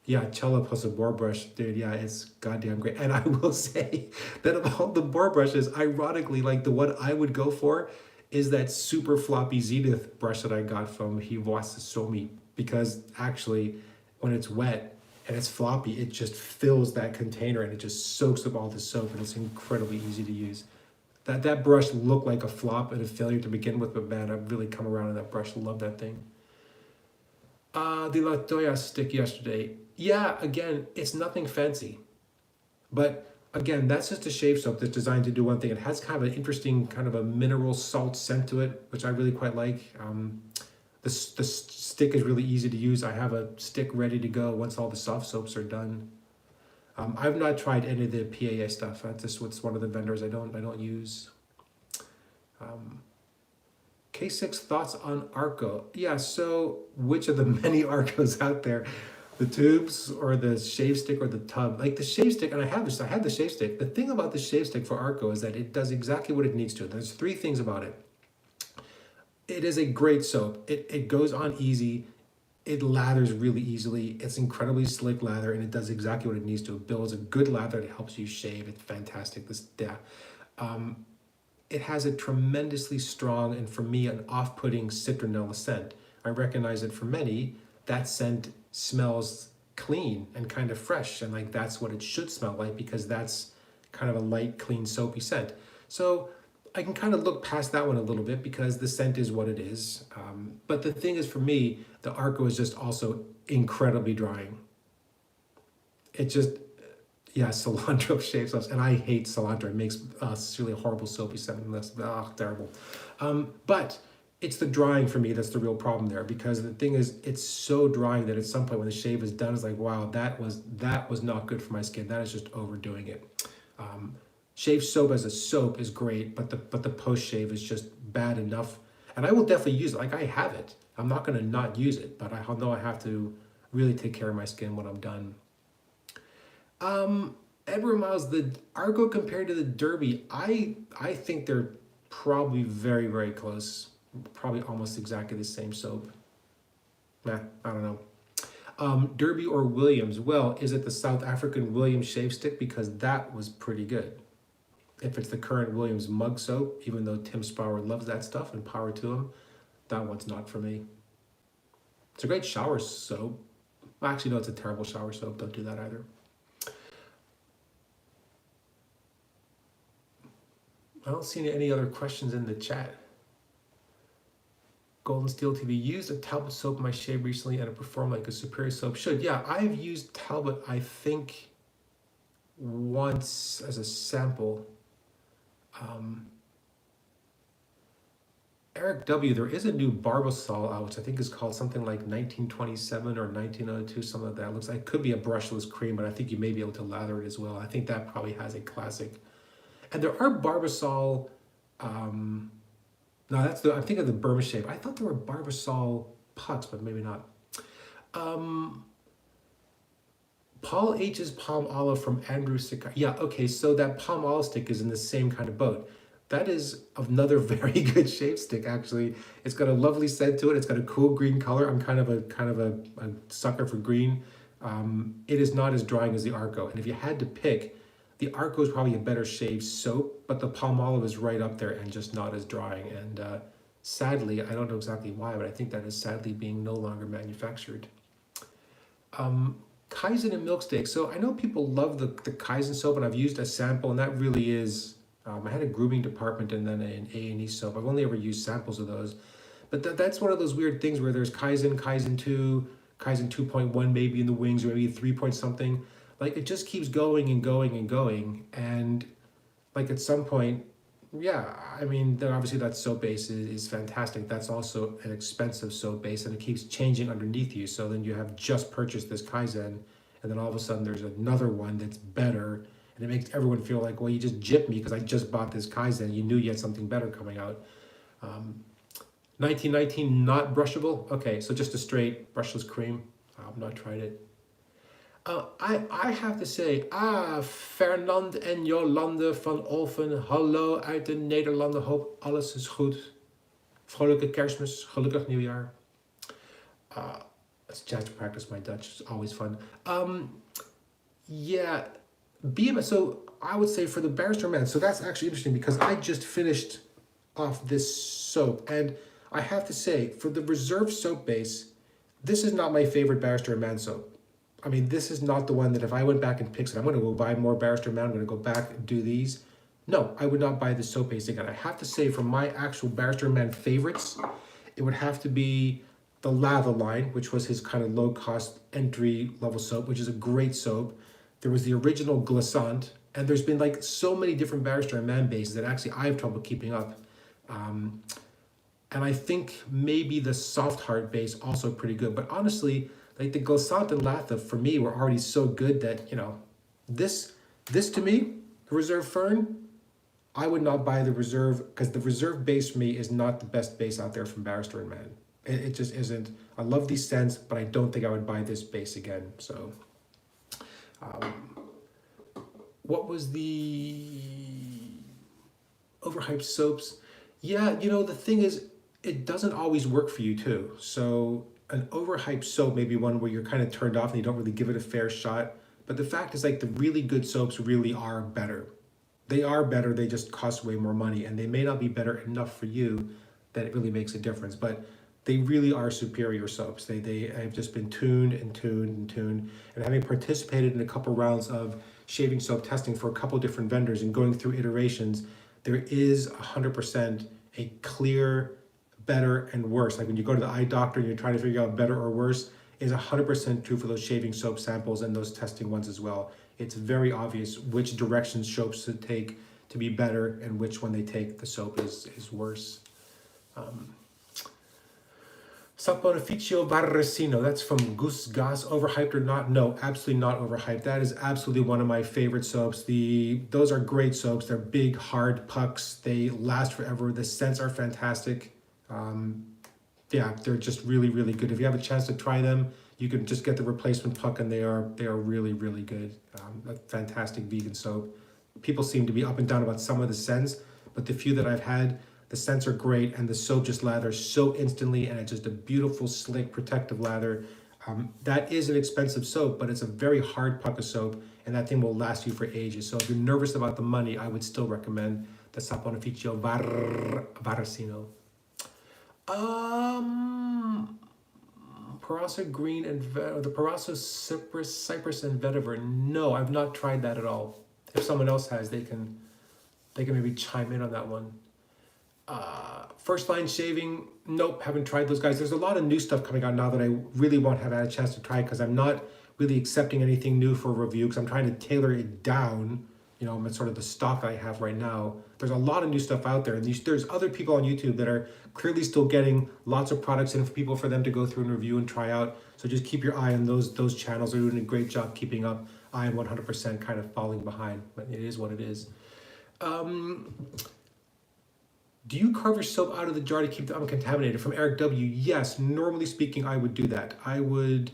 Yeah, Cella plus a boar brush, dude, yeah, it's goddamn great. And I will say that of all the boar brushes, ironically, like the one I would go for is that super floppy Zenith brush that I got from Hiwasa Somi, because actually when it's wet and it's floppy, it just fills that container and it just soaks up all the soap, and it's incredibly easy to use. That brush looked like a flop and a failure to begin with, but man, I've really come around on that brush. Love that thing. The Latoya stick yesterday. Yeah, again, it's nothing fancy. But again, that's just a shave soap that's designed to do one thing. It has kind of an interesting kind of a mineral salt scent to it, which I really quite like. The stick is really easy to use. I have a stick ready to go once all the soft soaps are done. I've not tried any of the PAA stuff. That's just what's one of the vendors I don't use. K6 thoughts on Arco. Yeah, so which of the many Arcos out there? The tubes or the shave stick or the tub? Like the shave stick, and I have the shave stick. The thing about the shave stick for Arco is that it does exactly what it needs to. There's three things about it. It is a great soap. It goes on easy. It lathers really easily. It's incredibly slick lather, and it does exactly what it needs to. It builds a good lather that helps you shave. It's fantastic. It has a tremendously strong, and for me, an off-putting citronella scent. I recognize that for many, that scent smells clean and kind of fresh, and like that's what it should smell like, because that's kind of a light, clean, soapy scent. So I can kind of look past that one a little bit because the scent is what it is. But the thing is, for me, the Arco is just also incredibly drying. It just, yeah, cilantro shave soaps, and I hate cilantro. It makes really horrible soapy scent, and that's terrible. But it's the drying for me that's the real problem there, because the thing is, it's so drying that at some point when the shave is done, it's like, wow, that was not good for my skin. That is just overdoing it. Shave soap as a soap is great, but the post shave is just bad enough. And I will definitely use it. Like, I have it. I'm not going to not use it, but I know I have to really take care of my skin when I'm done. Edward Miles, the Argo compared to the Derby, I think they're probably very, very close. Probably almost exactly the same soap. Nah, I don't know. Derby or Williams? Well, is it the South African Williams shave stick? Because that was pretty good. If it's the current Williams mug soap, even though Tim Sprower loves that stuff and power to him, that one's not for me. It's a great shower soap. Actually, no, it's a terrible shower soap. Don't do that either. I don't see any other questions in the chat. Golden Steel TV, used a Talbot soap in my shave recently and it performed like a superior soap should. Yeah, I've used Talbot, I think, once as a sample. Eric W., there is a new Barbasol out, which I think is called something like 1927 or 1902, something like that. It looks like it could be a brushless cream, but I think you may be able to lather it as well. I think that probably has a classic. And there are Barbasol No, I'm thinking of the Burma Shave. I thought there were Barbasol pucks, but maybe not. Um, Paul H's Palm Olive from Andrew Sikai. Yeah, okay, so that palm olive stick is in the same kind of boat. That is another very good shave stick, actually. It's got a lovely scent to it. It's got a cool green color. I'm kind of a sucker for green. It is not as drying as the Arco. And if you had to pick, the Arco is probably a better shave soap, but the palm olive is right up there and just not as drying. And sadly, I don't know exactly why, but I think that is sadly being no longer manufactured. Kaizen and milk steak. So I know people love the Kaizen soap, and I've used a sample, and that really is, I had a grooming department and then an A&E soap. I've only ever used samples of those. But that's one of those weird things where there's Kaizen, Kaizen 2, Kaizen 2.1 maybe in the wings, or maybe 3 point something. Like it just keeps going and going and going. And like at some point, yeah, I mean, then obviously that soap base is fantastic. That's also an expensive soap base and it keeps changing underneath you. So then you have just purchased this Kaizen and then all of a sudden there's another one that's better and it makes everyone feel like, well, you just gypped me because I just bought this Kaizen. You knew you had something better coming out. 1919, not brushable. Okay, so just a straight brushless cream. I've not tried it. I have te say, Fernand en Jolande van Olven, hallo uit de Nederlanden, hoop alles is goed. Vrolijke Kerstmis, gelukkig nieuwjaar. Let's just practice my Dutch, it's always fun. Yeah, BMS, so I would say for the Barrister Man, so that's actually interesting because I just finished off this soap and I have to say, for the Reserve soap base, this is not my favorite Barrister Man soap. I mean, this is not the one that if I went back and picked it, I'm going to go buy more Barrister Man, I'm going to go back and do these. No, I would not buy the soap base again. I have to say, from my actual Barrister Man favorites, it would have to be the Lather line, which was his kind of low-cost entry-level soap, which is a great soap. There was the original Glissant, and there's been like so many different Barrister Man bases that actually I have trouble keeping up. And I think maybe the Soft Heart base also pretty good, but honestly, like the Glissant and Latha for me were already so good that, you know, this to me, the Reserve Fern, I would not buy the Reserve because the Reserve base for me is not the best base out there from Barrister and Man. It just isn't. I love these scents, but I don't think I would buy this base again. So, what was the overhyped soaps? Yeah, you know, the thing is, it doesn't always work for you too. So an overhyped soap may be one where you're kind of turned off and you don't really give it a fair shot. But the fact is, like, the really good soaps really are better. They are better, they just cost way more money, and they may not be better enough for you that it really makes a difference. But they really are superior soaps. They have just been tuned and tuned and tuned. And having participated in a couple rounds of shaving soap testing for a couple different vendors and going through iterations, there is 100% a clear better and worse. Like when you go to the eye doctor and you're trying to figure out better or worse, is 100% true for those shaving soap samples and those testing ones as well. It's very obvious which directions soaps should take to be better and which one they take the soap is worse. Saponificio Barresino, that's from Goose Gas. Overhyped or not? No, absolutely not overhyped. That is absolutely one of my favorite soaps. Those are great soaps. They're big, hard pucks. They last forever. The scents are fantastic. Yeah, they're just really, really good. If you have a chance to try them, you can just get the replacement puck and they are really, really good. A fantastic vegan soap. People seem to be up and down about some of the scents, but the few that I've had, the scents are great and the soap just lathers so instantly and it's just a beautiful, slick, protective lather. That is an expensive soap, but it's a very hard puck of soap and that thing will last you for ages. So if you're nervous about the money, I would still recommend the Saponificio Barresino. Parasa Green and the Parasa Cypress and Vetiver. No, I've not tried that at all. If someone else has, they can maybe chime in on that one. First Line Shaving, nope, haven't tried those guys. There's a lot of new stuff coming out now that I really won't have had a chance to try because I'm not really accepting anything new for review because I'm trying to tailor it down. You know, sort of the stock I have right now. There's a lot of new stuff out there, and there's other people on YouTube that are clearly still getting lots of products in for people for them to go through and review and try out. So just keep your eye on those channels. They're doing a great job keeping up. I am 100% kind of falling behind, but it is what it is. Do you carve your soap out of the jar to keep it uncontaminated? From Eric W. Yes, normally speaking, I would do that. I would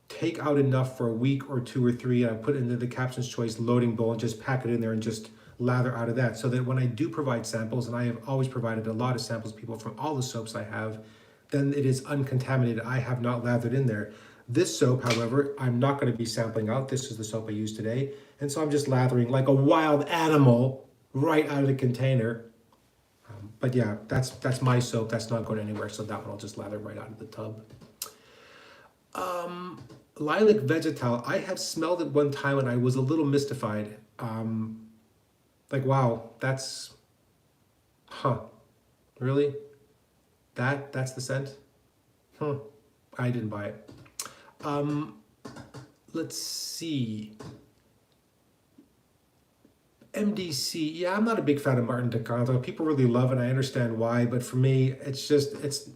take out enough for a week or two or three, and I put it into the Captain's Choice loading bowl and just pack it in there and just lather out of that, so that when I do provide samples, and I have always provided a lot of samples to people from all the soaps I have, then it is uncontaminated. I have not lathered in there. This soap, however, I'm not going to be sampling out. This is the soap I used today. And so I'm just lathering like a wild animal right out of the container. But yeah, that's my soap. That's not going anywhere. So that one I'll just lather right out of the tub. Lilac Vegetal. I have smelled it one time and I was a little mystified. Like, wow, that's, really? That's the scent? I didn't buy it. Let's see. MDC, yeah, I'm not a big fan of Martin DeCanto. People really love it, and I understand why, but for me, there's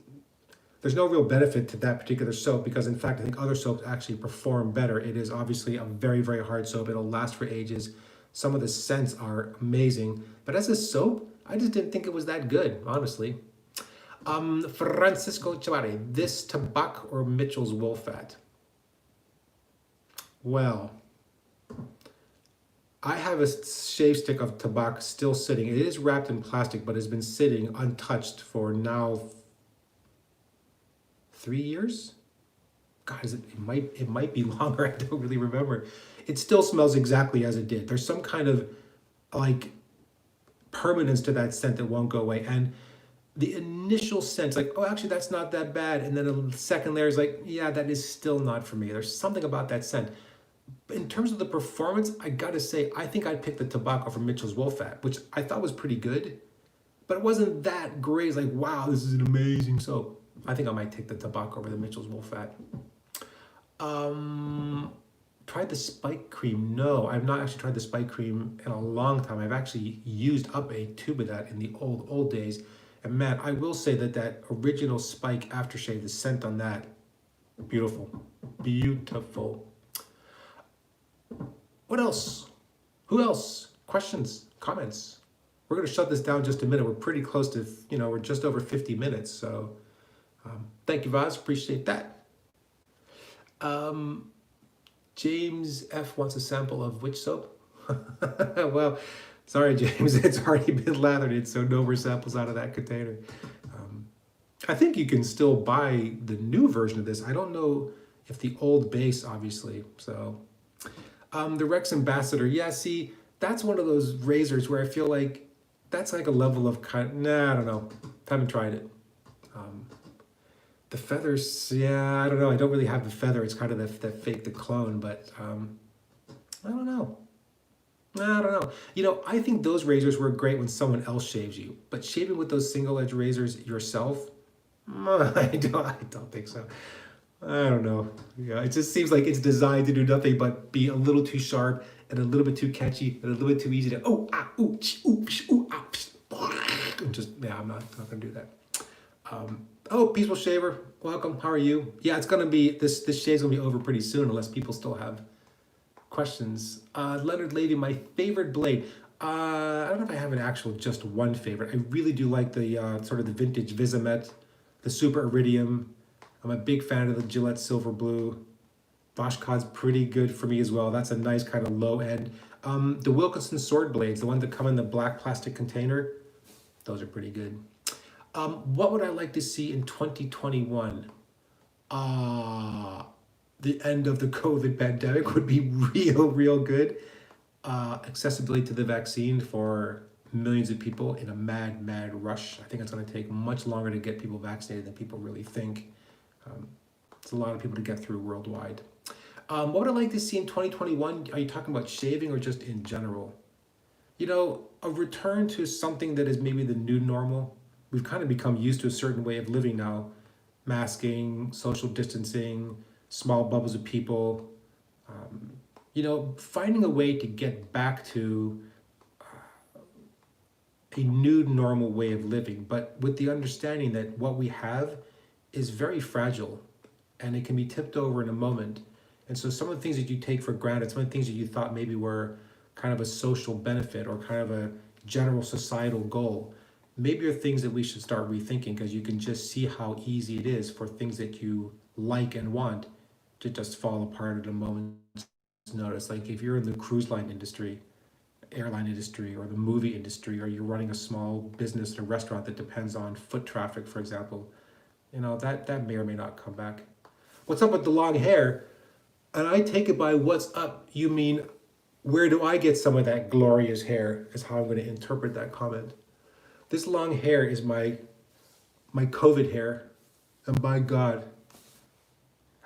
no real benefit to that particular soap, because in fact, I think other soaps actually perform better. It is obviously a very, very hard soap. It'll last for ages. Some of the scents are amazing, but as a soap, I just didn't think it was that good, honestly. Francisco Chavare, this Tabac or Mitchell's wool fat? Well, I have a shave stick of Tabac still sitting. It is wrapped in plastic, but has been sitting untouched for now 3 years. Guys, it might be longer. I don't really remember. It still smells exactly as it did. There's some kind of like permanence to that scent that won't go away. And the initial sense, like, oh, actually, that's not that bad. And then a second layer is like, yeah, that is still not for me. There's something about that scent. In terms of the performance, I gotta say, I think I'd pick the Tabac over Mitchell's wool fat, which I thought was pretty good, but it wasn't that great. It's like, wow, this is an amazing soap. I think I might take the Tabac over the Mitchell's wool fat. Tried the spike cream. No, I've not actually tried the spike cream in a long time. I've actually used up a tube of that in the old days. And man, I will say that original spike aftershave, the scent on that, beautiful, beautiful. What else? Who else? Questions, comments? We're going to shut this down just a minute. We're pretty close to, we're just over 50 minutes. So thank you, Vaz. Appreciate that. James F. wants a sample of which soap? Well, sorry, James. It's already been lathered in, so no more samples out of that container. I think you can still buy the new version of this. I don't know if the old base, obviously. So... the Rex Ambassador, yeah, see, that's one of those razors where I feel like that's like a level of I don't know. Haven't tried it. The feathers, yeah, I don't know. I don't really have the feather. It's kind of the fake, the clone, but I don't know. I don't know. I think those razors work great when someone else shaves you, but shaving with those single edge razors yourself, I don't think so. I don't know. Yeah, it just seems like it's designed to do nothing but be a little too sharp and a little bit too catchy and a little bit too easy to I'm not gonna do that. Peaceful Shaver, welcome. How are you? Yeah, it's gonna be this shave's gonna be over pretty soon unless people still have questions. Leonard Levy, my favorite blade. I don't know if I have an actual just one favorite. I really do like the sort of the vintage Visamet, the Super Iridium. I'm a big fan of the Gillette Silver Blue. Boschkod's pretty good for me as well. That's a nice kind of low end. The Wilkinson sword blades, the ones that come in the black plastic container, those are pretty good. What would I like to see in 2021? The end of the COVID pandemic would be real good. Accessibility to the vaccine for millions of people in a mad rush. I think it's going to take much longer to get people vaccinated than people really think. It's a lot of people to get through worldwide. What would I like to see in 2021? Are you talking about shaving or just in general? A return to something that is maybe the new normal. We've kind of become used to a certain way of living now. Masking, social distancing, small bubbles of people. Finding a way to get back to a new normal way of living, but with the understanding that what we have is very fragile and it can be tipped over in a moment. And so some of the things that you take for granted, some of the things that you thought maybe were kind of a social benefit or kind of a general societal goal, maybe are things that we should start rethinking, because you can just see how easy it is for things that you like and want to just fall apart at a moment's notice. Like if you're in the cruise line industry, airline industry, or the movie industry, or you're running a small business or restaurant that depends on foot traffic, for example, that may or may not come back. What's up with the long hair? And I take it by what's up, you mean where do I get some of that glorious hair, is how I'm going to interpret that comment. This long hair is my COVID hair. And by God,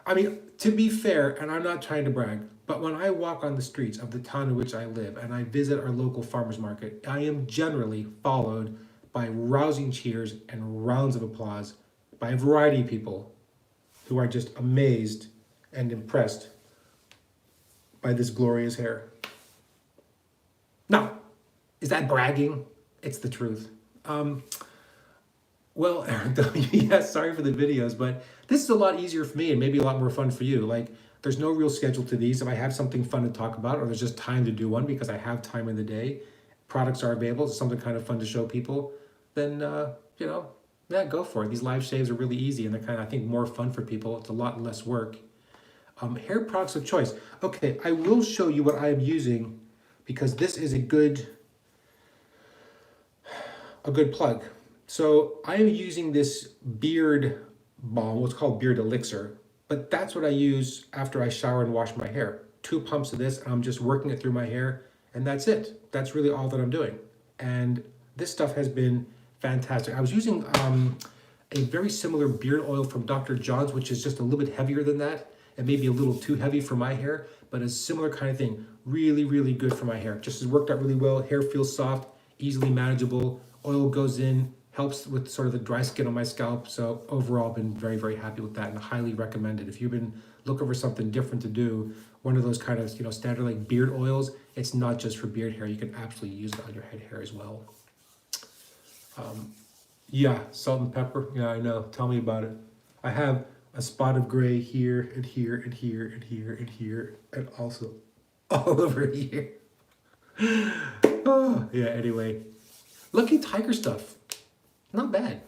I mean, to be fair, and I'm not trying to brag, but when I walk on the streets of the town in which I live and I visit our local farmers market, I am generally followed by rousing cheers and rounds of applause by a variety of people who are just amazed and impressed by this glorious hair. Now, is that bragging? It's the truth. Well, Eric W., yeah, sorry for the videos, but this is a lot easier for me and maybe a lot more fun for you. Like, there's no real schedule to these. If I have something fun to talk about, or there's just time to do one because I have time in the day, products are available, it's something kind of fun to show people, then, yeah, go for it. These live shaves are really easy and they're kind of, I think, more fun for people. It's a lot less work. Hair products of choice. Okay, I will show you what I am using because this is a good plug. So I am using this beard balm, what's called beard elixir, but that's what I use after I shower and wash my hair. 2 pumps of this, and I'm just working it through my hair, and that's it. That's really all that I'm doing. And this stuff has been fantastic. I was using a very similar beard oil from Dr. John's, which is just a little bit heavier than that, and maybe a little too heavy for my hair, but a similar kind of thing. Really, really good for my hair. Just has worked out really well. Hair feels soft, easily manageable. Oil goes in, helps with sort of the dry skin on my scalp. So overall, I've been very, very happy with that and highly recommend it. If you've been looking for something different to do, one of those kind of, standard like beard oils, it's not just for beard hair. You can absolutely use it on your head hair as well. Yeah, salt and pepper. Yeah, I know. Tell me about it. I have a spot of gray here and here and here and here and here and also all over here. Oh, yeah, anyway. Lucky Tiger stuff. Not bad.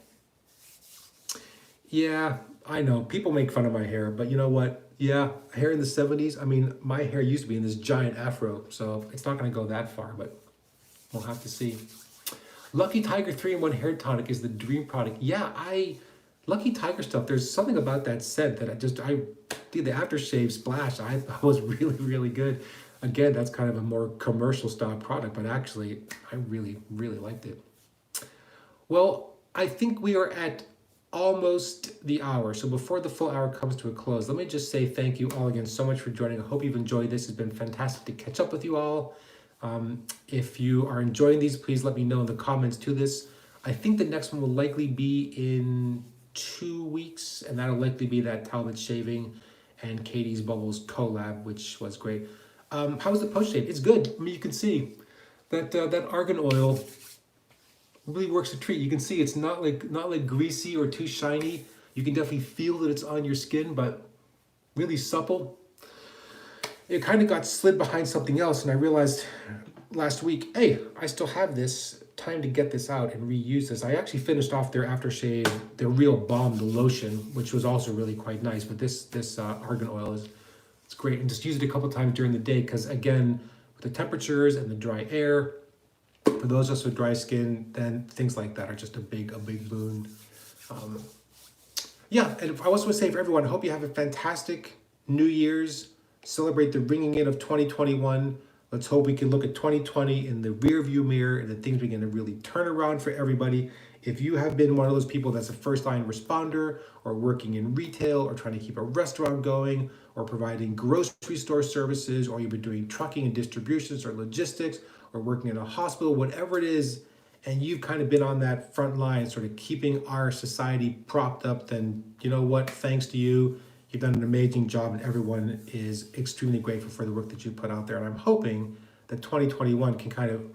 Yeah, I know. People make fun of my hair, but you know what? Yeah, hair in the 70s. I mean, my hair used to be in this giant afro, so it's not going to go that far, but we'll have to see. Lucky Tiger 3-in-1 hair tonic is the dream product. Yeah, Lucky Tiger stuff, there's something about that scent that I did the aftershave splash. I thought was really, really good. Again, that's kind of a more commercial style product, but actually, I really, really liked it. Well, I think we are at almost the hour. So before the full hour comes to a close, let me just say thank you all again so much for joining. I hope you've enjoyed this. It's been fantastic to catch up with you all. If you are enjoying these, please let me know in the comments to this. I think the next one will likely be in 2 weeks, and that'll likely be that Talbot Shaving and Katie's Bubbles collab, which was great. How's the post shave? It's good. I mean, you can see that argan oil really works a treat. You can see it's not like greasy or too shiny. You can definitely feel that it's on your skin, but really supple. It kind of got slid behind something else, and I realized last week, hey, I still have this. Time to get this out and reuse this. I actually finished off their aftershave, their real balm, the lotion, which was also really quite nice. But this argan oil it's great, and just use it a couple times during the day because again, with the temperatures and the dry air, for those of us with dry skin, then things like that are just a big boon. Yeah, and I also want to say for everyone, I hope you have a fantastic New Year's. Celebrate the ringing in of 2021. Let's hope we can look at 2020 in the rear view mirror and the things we're going to really turn around for everybody. If you have been one of those people that's a first line responder or working in retail or trying to keep a restaurant going or providing grocery store services, or you've been doing trucking and distributions or logistics or working in a hospital, whatever it is, and you've kind of been on that front line, sort of keeping our society propped up, then you know what, thanks to you. You've done an amazing job, and everyone is extremely grateful for the work that you put out there. And I'm hoping that 2021 can kind of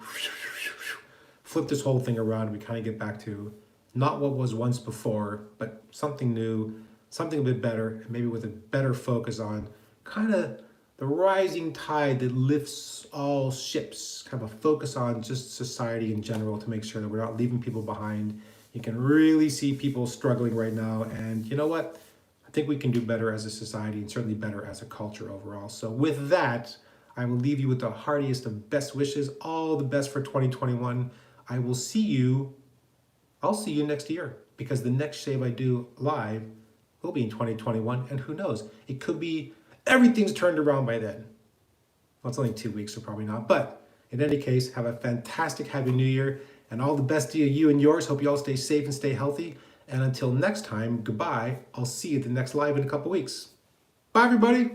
flip this whole thing around. We kind of get back to not what was once before, but something new, something a bit better, and maybe with a better focus on kind of the rising tide that lifts all ships, kind of a focus on just society in general to make sure that we're not leaving people behind. You can really see people struggling right now. And you know what? I think we can do better as a society and certainly better as a culture overall. So with that, I will leave you with the heartiest of best wishes. All the best for 2021. I'll see you next year, because the next shave I do live will be in 2021. And who knows? It could be everything's turned around by then. Well, it's only 2 weeks, so probably not. But in any case, have a fantastic Happy New Year and all the best to you and yours. Hope you all stay safe and stay healthy. And until next time, goodbye. I'll see you at the next live in a couple weeks. Bye, everybody.